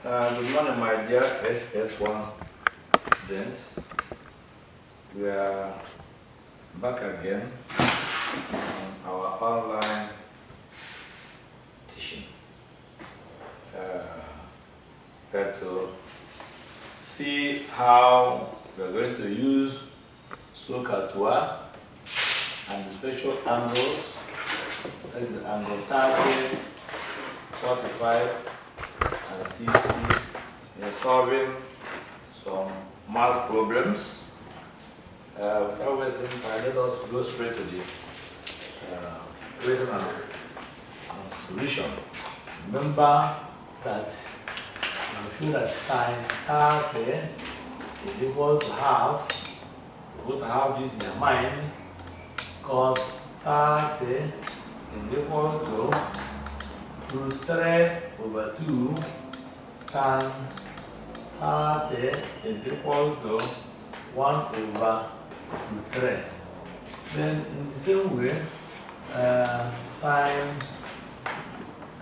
Good morning, my dear SS1 students. We are back again on our online teaching. We have to see how we are going to use SOCATOA and the special angles. That is angle 30, 45, and 60. We are solving some math problems. Without wasting time, let us go straight to the equation and solution. Remember that I'm sure that sine 30 is equal to half. You to have this in your mind. Cos 30 is equal to root 3 over 2. Tan 30 is equal to 1 over root 3. Then in the same way, sine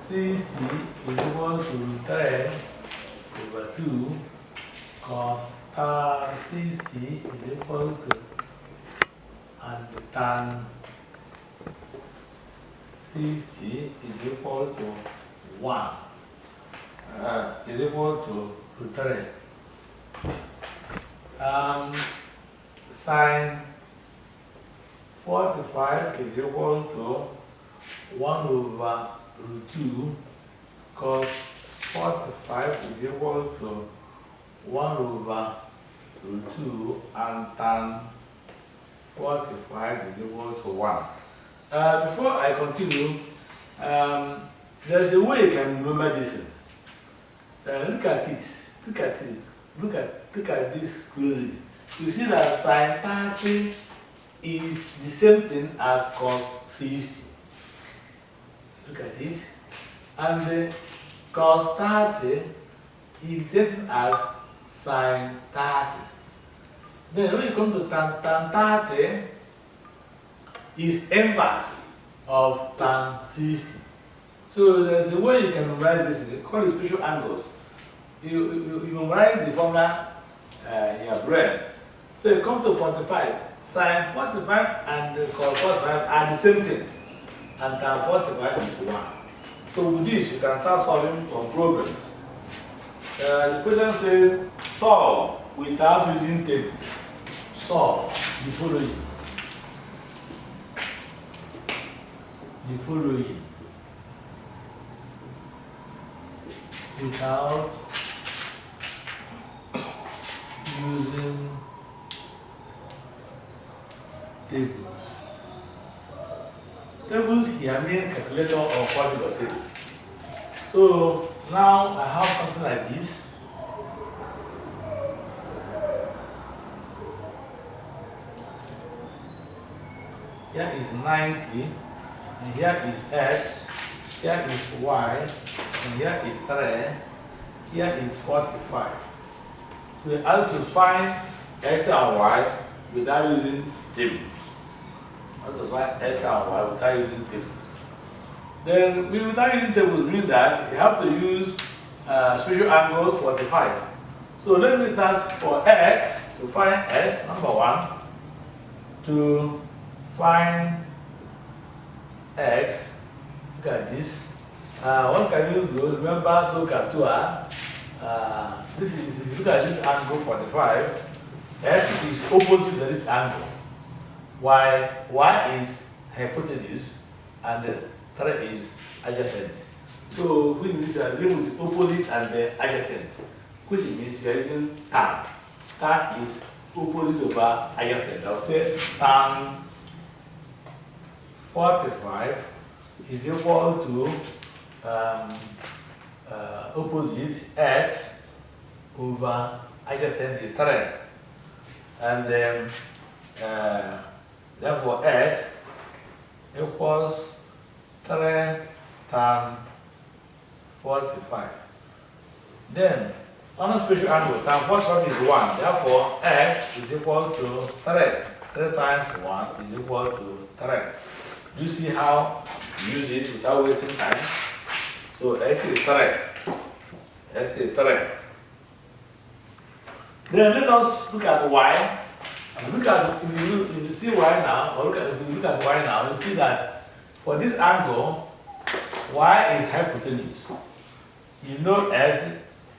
60 is equal to root 3 over 2. Cos 60 is equal to, and tan 60 is equal to 1. Is equal to root 3. Sine 45 is equal to 1 over root 2. Cos 45 is equal to 1 over root 2, and tan 45 is equal to 1. Before I continue, there's a way you can remember this thing. Look at it. Look at this closely. You see that sine 30 is the same thing as cos 60. Look at it. And cos 30 is the same thing as sine 30. Then when you come to tan 30 is inverse of tan 60. So there's a way you can memorize this. You call it special angles. You memorize the formula in your brain. So you come to 45. Sine 45 and cos 45 are the same thing. And tan 45 is 1. So with this, you can start solving some problems. The question says, solve without using table. Solve the following. Without using tables. Tables here mean calculator or formula table. So now I have something like this. Here is 90, and here is x, here is y, and here is 3, here is 45. So we have to find x and y without using tables. How to find x and y without using tables? Then without using tables means that you have to use special angles 45. So let me start for x, to find x, number 1, to find x. Look at this. What can you do? Remember SOCATOA. This is, if you look at this angle 45, x is opposite to this angle. Y is hypotenuse, and 3 is adjacent. So we need to deal with the opposite and the adjacent, which means we are using tan. Tan is opposite over adjacent. I'll say tan 45 is equal to opposite x over adjacent is 3. And then therefore x equals 3 tan 45. Then on a special angle, tan 45 is 1. Therefore x is equal to 3. 3 times 1 is equal to 3. You see how you use it without wasting time? So x is 3. Let's say 3. Then let us look at y. And look at, if you see y now, or if you look at y now, you see that for this angle, y is hypotenuse. You know x,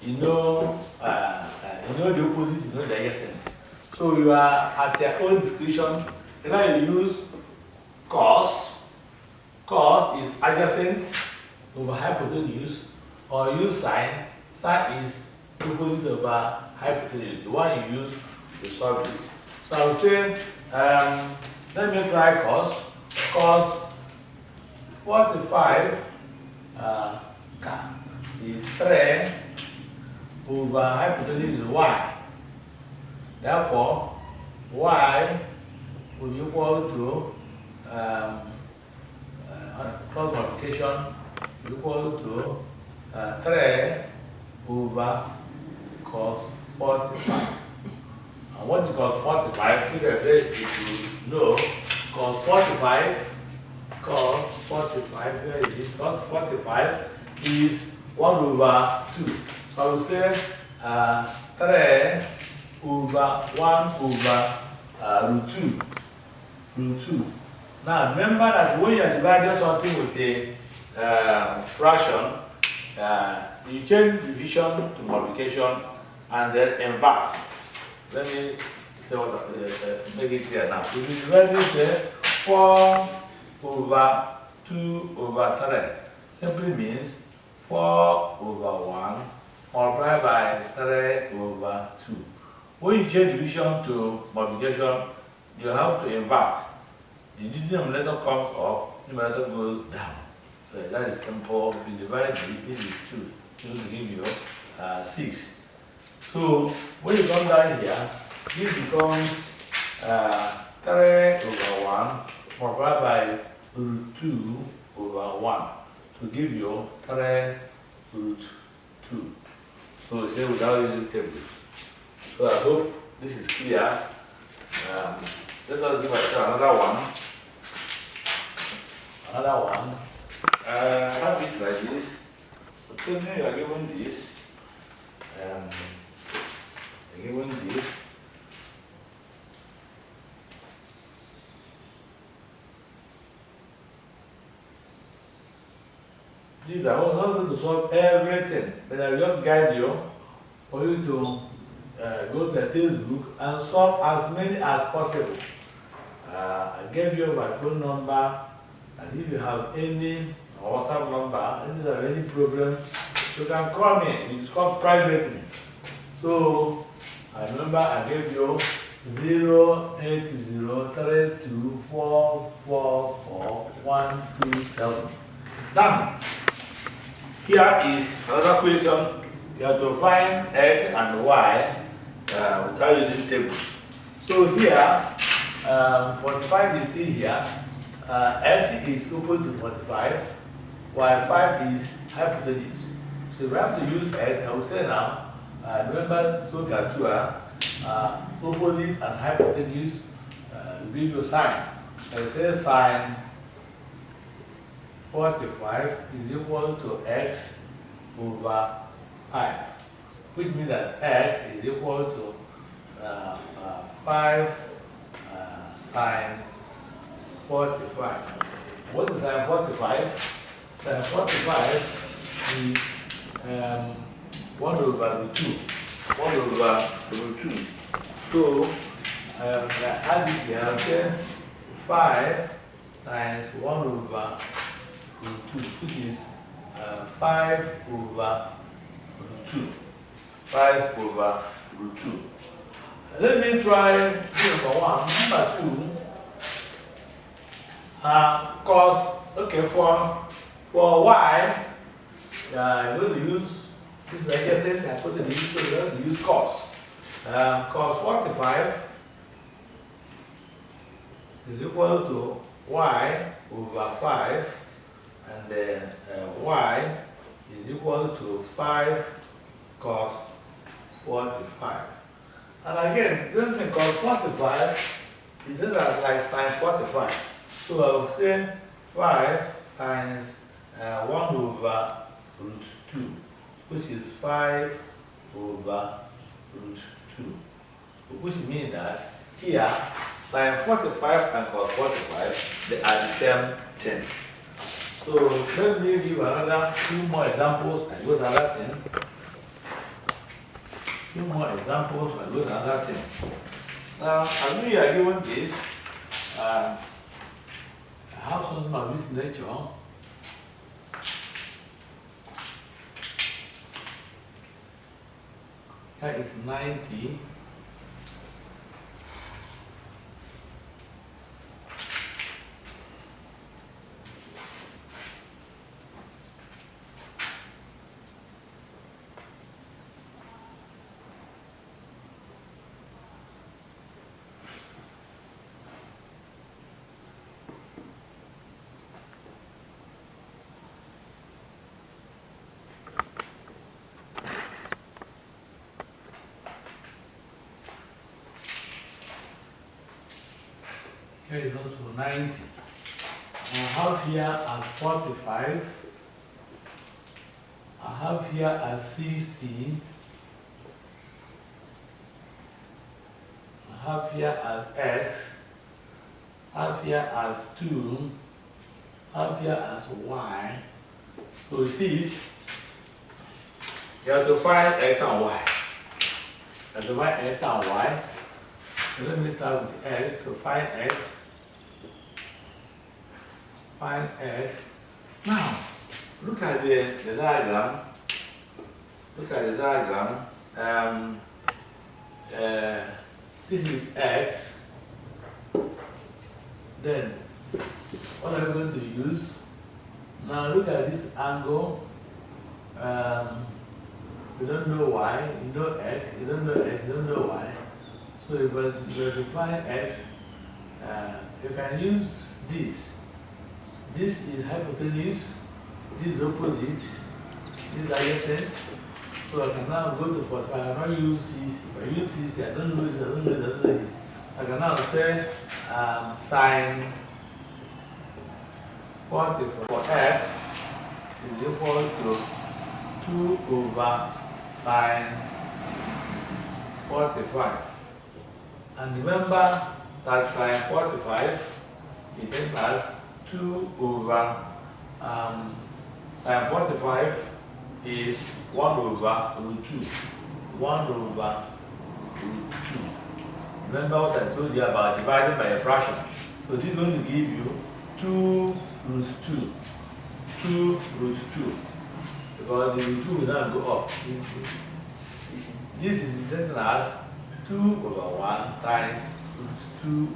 you know the opposite, you know the adjacent. So you are at your own discretion. Either you use cos. Cos is adjacent over hypotenuse, or use sine. Sine is opposite over hypotenuse. The one you use to solve it. So I would say, let me try cos. Cos 45 is 3 over hypotenuse is y. Therefore, y will be equal to cross multiplication equal to 3 over cos 45. And what is cos 45? You can say if you know cos 45, where is it? Cos 45 is 1 over 2. So I will say 3 over 1 over root 2. Root 2. Now remember that when you are dividing something with a fraction, you change division to multiplication and then invert. Let me say what make it clear now. If you divide this 4 over 2 over 3, simply means 4 over 1 multiplied by 3 over 2. When you change division to multiplication, you have to invert. The denominator comes up, the numerator goes down. So that is simple. If you divide this is 2. It will give you 6. So when you come down here, this becomes 3 over 1 multiplied by root 2 over 1 to give you 3 root 2. So say without using tables. So I hope this is clear. Let us give ourselves another one. Have it like this. So now you are given this. Given this. These are not going to solve everything, but I will just guide you for you to go to the textbook and solve as many as possible. I gave you my phone number, and if you have any WhatsApp number, if you have any problem, you can call me. We discuss privately. So I remember I gave you 08032444127. Now, here is another question. You have to find x and y without using table. So here, 45 is still here. X is equal to 45, while 5 is hypotenuse. So if we have to use x, I will say now, remember, so that two are opposite and hypotenuse will give you sine. I say sine 45 is equal to x over 5, which means that x is equal to 5 sine 45. What is sine 45? Sine 45 is 1 over root 2. 1 over root 2. So, I add it here, I'll say 5 times 1 over root 2, which is 5 over root 2. 5 over root 2. Let me try number 1. Number 2. Cos, okay, for y, I'm going to use, this is like I said, I put the digit, so we're going to use cos. Cos 45 is equal to y over 5, and then y is equal to 5 cos 45. And again, same thing, cos 45 is like sine 45. So I will say 5 times 1 over root 2. which is 5 over root 2. Which means that here, sine 45 and cos 45, they are the same thing. So let me give another 2 more examples and go to another thing. 2 more examples and go to another thing. Now, as we are given this, I have something of this nature. Here is 90. Here is also 90. I have here as 45. I have here as 60. I have here as x. I have here as 2. I have here as y. So you see it. You have to find x and y. You have to find x and y. So let me start with x to find x. Find x. Now, look at the diagram. Look at the diagram. This is x. Then, what are we going to use? Now, look at this angle. You don't know y, you know x, you don't know x, you don't know y. So, if you find x, you can use this. This is hypotenuse, this is opposite, this is adjacent. So I can now go to 45. I cannot use 60. If I use 60, I don't know this, I don't know this, I don't know this. So I can now say sine 44 for x is equal to 2 over sine 45. And remember that sine 45 is equal as 2 over sine 45 is 1 over root 2. 1 over root 2. Remember what I told you about dividing by a fraction. So this is going to give you 2 root 2. 2 root 2. Because the root 2 will now go up. This is the same as 2 over 1 times root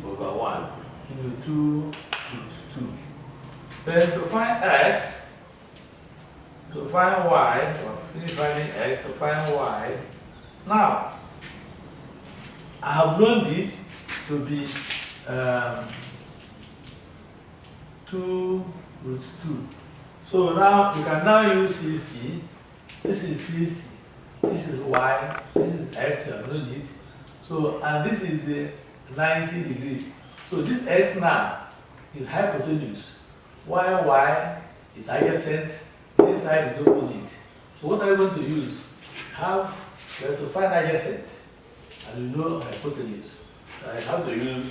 2 over 1 into 2 root 2. Then to find x, to find y, or finish finding x, to find y. Now, I have known this to be 2 root 2. So now you can now use 60. This is 60. This is y. This is x. You have known it. So, and this is the 90 degrees. So this x now is hypotenuse. Y is adjacent. This side is opposite. So what are you going to use? You have to find adjacent, and you know hypotenuse. So I have to use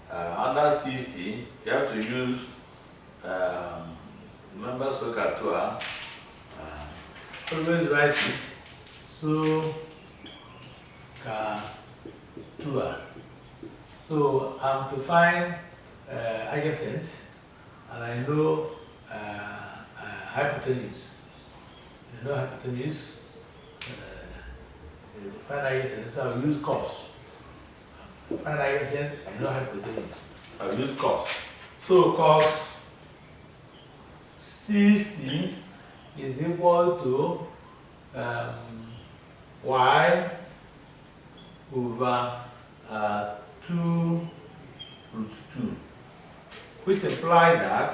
under 60. You have to use remember Sokatua. Always write it. Sokatua. So I'm to find adjacent, and I know hypotenuse. You know hypotenuse. Find adjacent, so I'll use cos. To find adjacent, I know hypotenuse. I'll use cos. So cos 60 is equal to y over 2 root 2, which implies that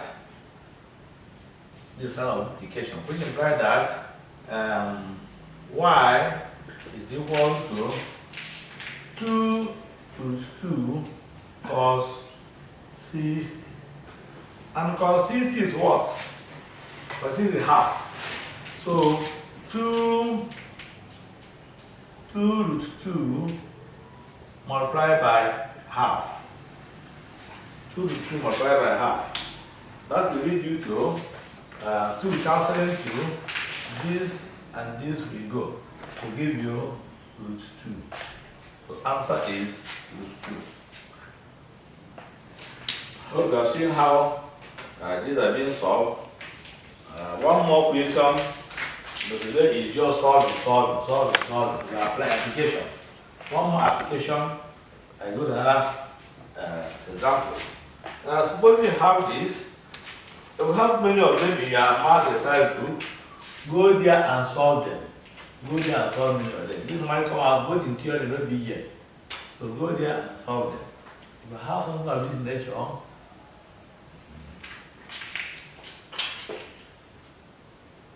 this is an multiplication, which implies that y is equal to 2 root 2 cos 60. And cos 60 is what? Cos 60 is half. So So 2 root 2 multiplied by half. 2 root 2 multiplied by half. That will lead you to 2 cancelling 2. This and this will go to give you root 2. So answer is root 2. Hope you have seen how these are being solved. One more question. But today is just solving. We apply application. One more application. I go to another example. Now, suppose you have this. You will have many of them in your math exercise group. Go there and solve them. Go there and solve many of them. This might come out both in theory and not be here. So go there and solve them. If you have something of this nature,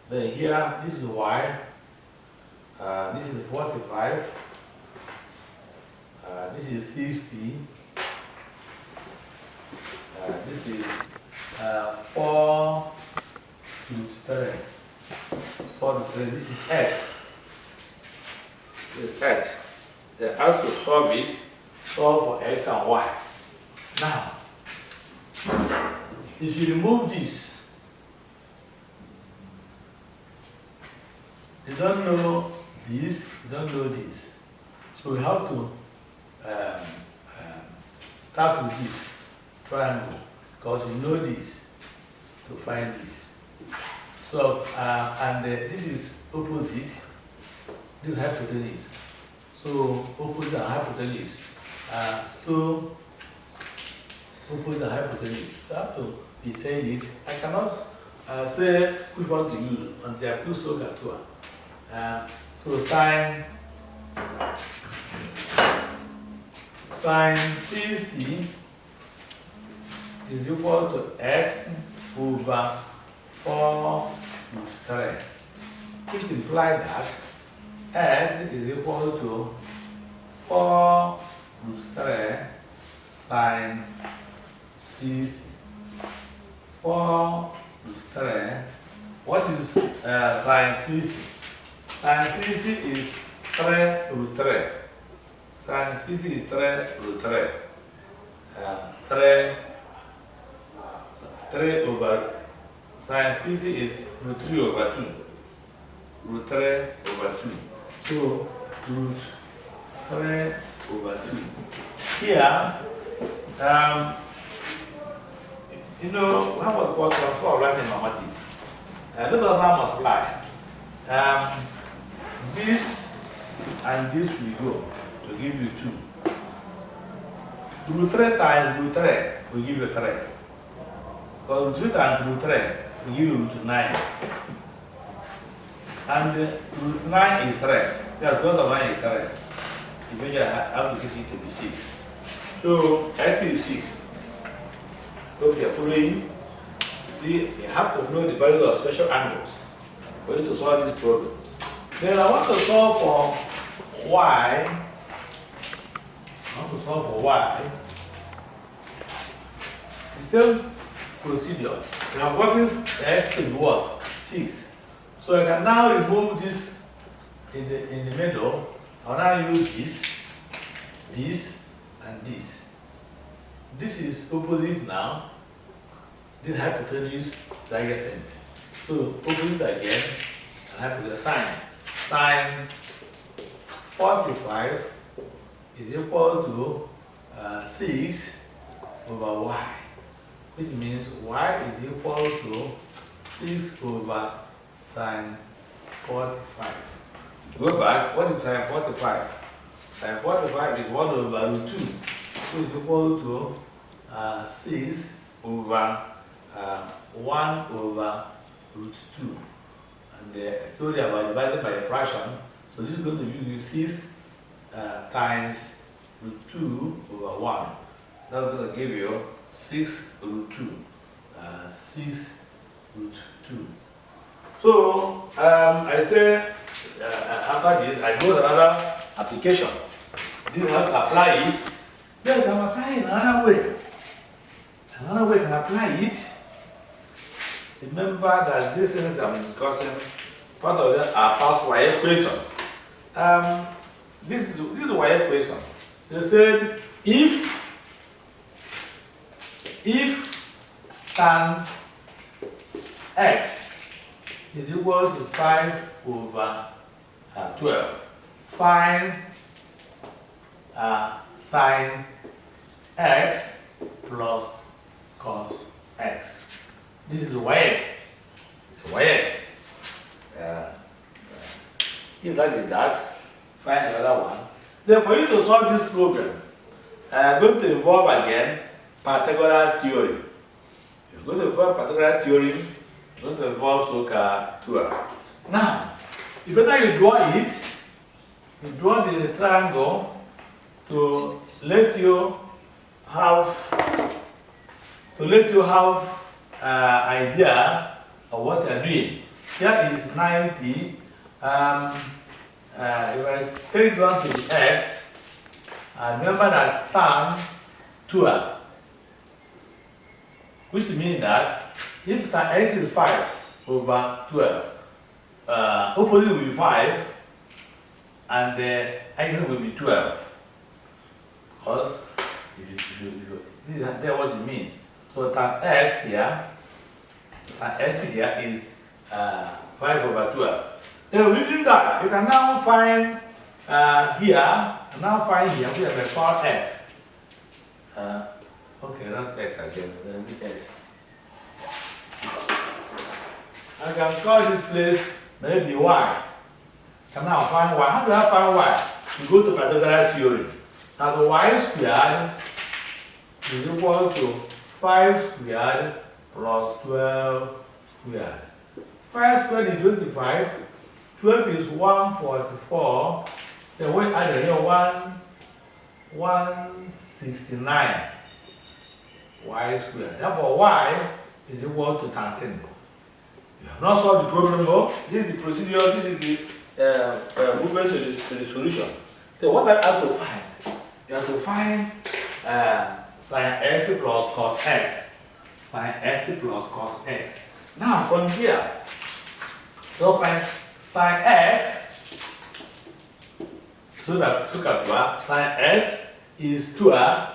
then here, this is y, this is 45, this is 60, this is 4 root 3, 4 root 3, this is x. This is x. Then how to solve it, solve for x and y. Now, if you remove this, you don't know this, you don't know this. So we have to start with this triangle, because you know this to find this. So, and this is opposite, this is hypotenuse. So, opposite and hypotenuse. So, opposite and hypotenuse. You have to be saying it. I cannot say which one to use until I put so to so sine 60 is equal to x over 4 root 3, which implies that x is equal to 4 root 3 sine 60. 4 root 3. What is sine 60? Sine 60 is 3 root 3. Sine 60 is 3 root 3. 3 over sine 60 is root 3 over 2. Root 3 over 2. So root 3 over 2. Here, you know, how about what transfer of line in mathematics? Let us now multiply. This and this will go to give you 2. Root 3 times root 3 will give you 3. Because root 3 times root 3 will give you root 9. And root 9 is 3. Yes, because of 9 is 3. Eventually I have to get it to be 6. So x is 6. Hope you are following. See, you have to know the value of special angles for you to solve this problem. Then I want to solve for y. The same procedure. We have gotten the x to be what? 6. So I can now remove this in the middle. I'll now use this, and this. This is opposite now. This hypotenuse is adjacent. So opposite again, and hypotenuse sine 45 is equal to 6 over y, which means y is equal to 6 over sine 45. Go back, what is sine 45? Sine 45 is 1 over root 2, so it's equal to 6 over 1 over root 2. And I told you about divided by a fraction, so this is going to give you 6 times root 2 over 1. That's going to give you 6 root 2. 6 root 2. So, I say, after this, I go to another application. This is how to apply it. Then I can apply it another way. Another way I can apply it. Remember that these things I'm discussing Part of them are past wire questions. This is wire question. They said if tan x is equal to 5 over 12, find sine x plus cos x. This is WAEC. It's WAEC. If that is that, find the other one. Then for you to solve this problem, going to involve again Pythagoras theorem. You're going to involve Pythagoras theorem, you're going to involve SOCA 12. Now, if better you draw it, you draw the triangle to let you have idea of what you're doing. Here is 90. If I take one to the x, remember that tan 12, which means that if tan x is 5 over 12, opposite will be 5, and the x will be 12. Because this is what it means. So tan x here is 5 over 12. Then within that, you can now find here, we have a call x. Okay, that's x again, then x. I can call this place maybe y. Can now find y. How do I find y? You go to Pythagoras theorem. Now the y squared is equal to 5 squared plus 12 squared. 5 squared is 25. 12 is 144. Then we add here 169 y squared. Therefore, y is equal to 13. You have not solved the problem, though. This is the procedure, this is the movement to the solution. Then what I have to find? You have to find sine x plus cos x. Sine x plus cos x. Now, from here, so find sine x, so that look at what sine x is 12,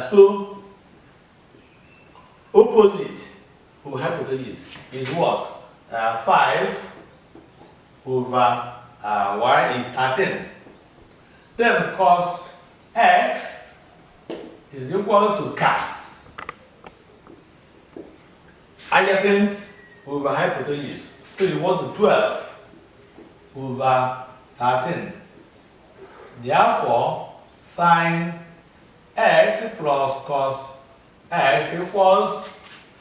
so opposite or hypotenuse is what? 5 over y is 13. Then cos x is equal to k. Adjacent over hypotenuse. So you want to 12 over 13. Therefore, sine x plus cos x equals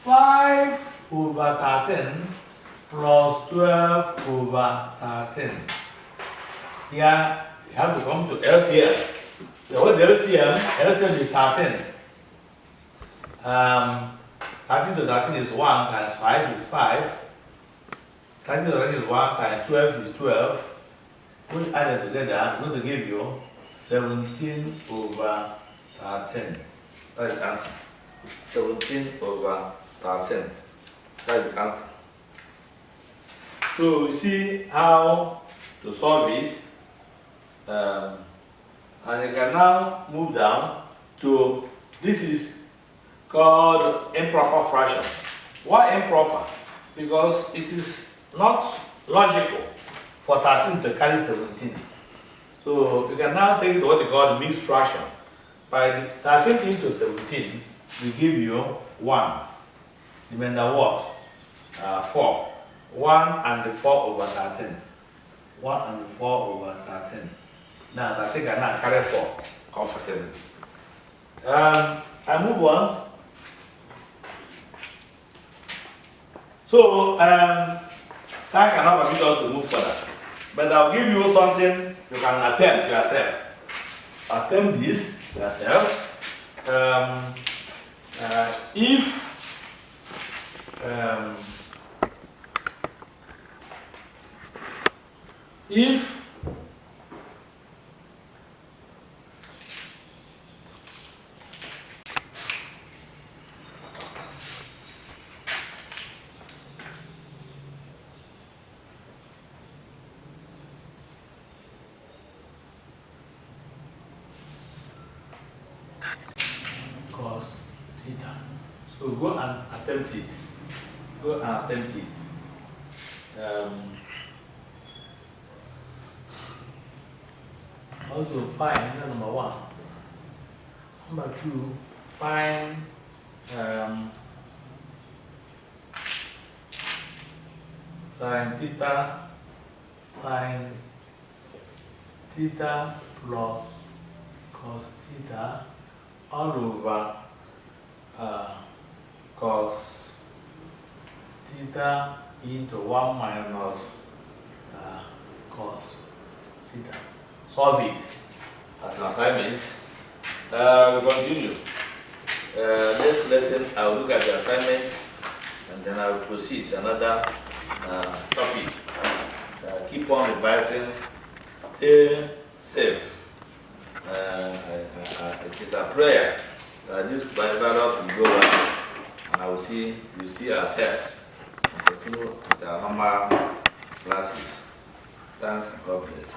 5 over 13 plus 12 over 13. Here, you have to come to LCM. So what the LCM? LCM is 13. 13 to 13 is 1 times 5 is 5. 13 to 13 is 1 times 12 is 12. When you add it together, it's going to give you 17 over 13. That's the answer. 17 over 13. That's the answer. So you see how to solve it. And you can now move down to, this is called improper fraction. Why improper? Because it is not logical for 13 to carry 17. So you can now take it to what you call the mixed fraction. By 13 into 17, we give you 1. Remember what? 4. 1 and the 4 over 13. 1 and the 4 over 13. Now, I think I now carry 4 comfortably. I move on. So, I cannot permit us to move further. But I'll give you something you can attempt yourself. Attempt this yourself. If theta. So go and attempt it. Go and attempt it. Also find number 1. Number 2, find sine theta plus cos theta all over cos theta into 1 minus cos theta. Solve it as an assignment. We continue. Next lesson, I will look at the assignment and then I will proceed to another topic. Keep on revising, stay safe. It is a prayer that this virus will go well, and I will see, you see ourselves and continue with our normal classes. Thanks and God bless.